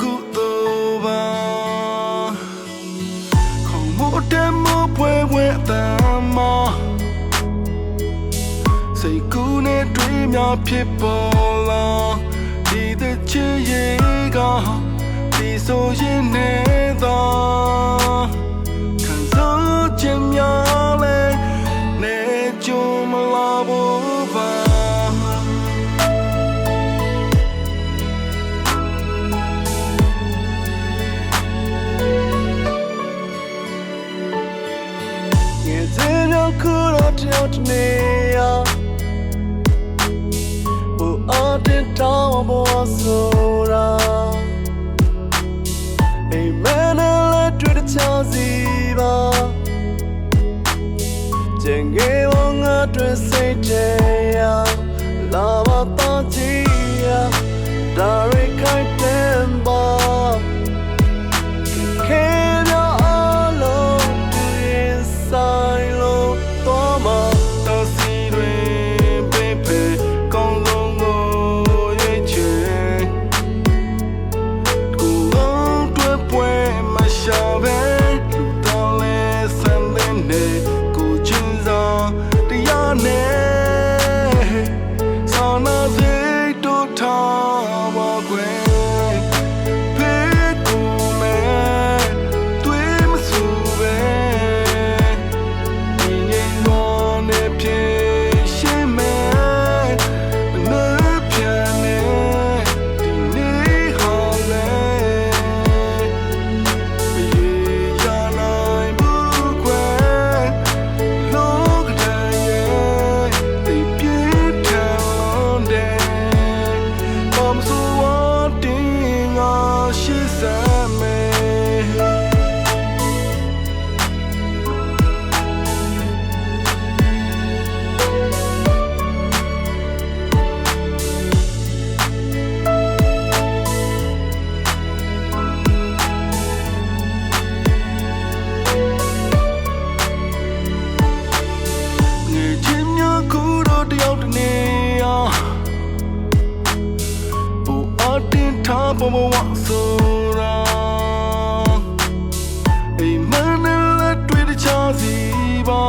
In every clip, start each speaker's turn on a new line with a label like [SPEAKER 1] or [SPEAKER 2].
[SPEAKER 1] ကုသိုလ်ပါခေါင်းမို့တဲ့မို့ပွဲပွဲအတမ်းမစိတ်ကူးနဲ့တွေးများဖြစ်ပေါ်လာဒီတဲ့ချစ်ရဲ့ကဒီဆိုရင်နဲ့သာခံစားခြင်းများလဲနေကြုံမလာဘူးပါခုတော့တယောက်တနေရဟိုအတင်းတောင်းပေါ်ဆိုတာအိမ်မက်နဲ့တွေ့တဲ့ချောင်းစီပါကျန်ခဲ့ဝငါတွေ့စိတ်ထဲရလာမတော့ကြည့်ရဒါရိခိုင်တဲ့ပါပေါ်ပေါ်ဝါဆိုတာအိမ်မက်နဲ့တွေ့တဲ့ချာစီပါ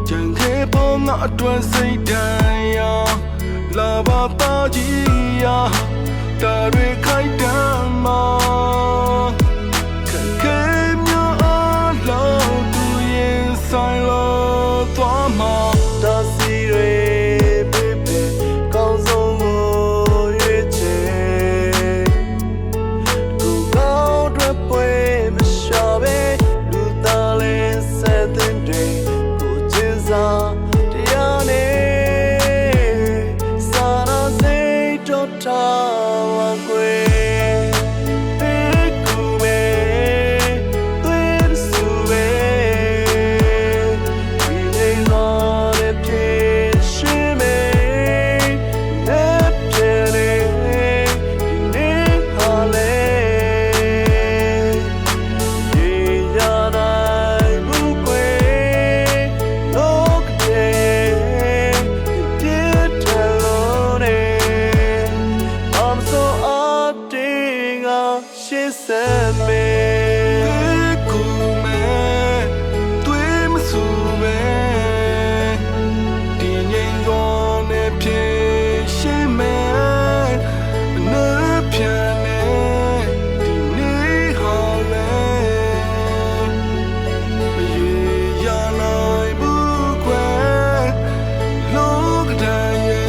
[SPEAKER 1] ကြံခဲ့ပေါ်ငါအတွက်စိတ်တန်ရာလာပါသားကြီးရာဒါတွေခိုက်တမ်းမှာခက်ခဲများအလုံးသူရင်ဆိုင်လို့သွားမှာဒါစီတွေsend me kume tui masu be di nyen go ne phie shin me ne phyan ne di ni ha le ye ya lai bu kwa lok da ye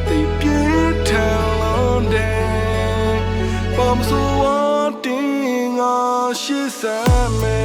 [SPEAKER 1] they pie than lon de bam so she said me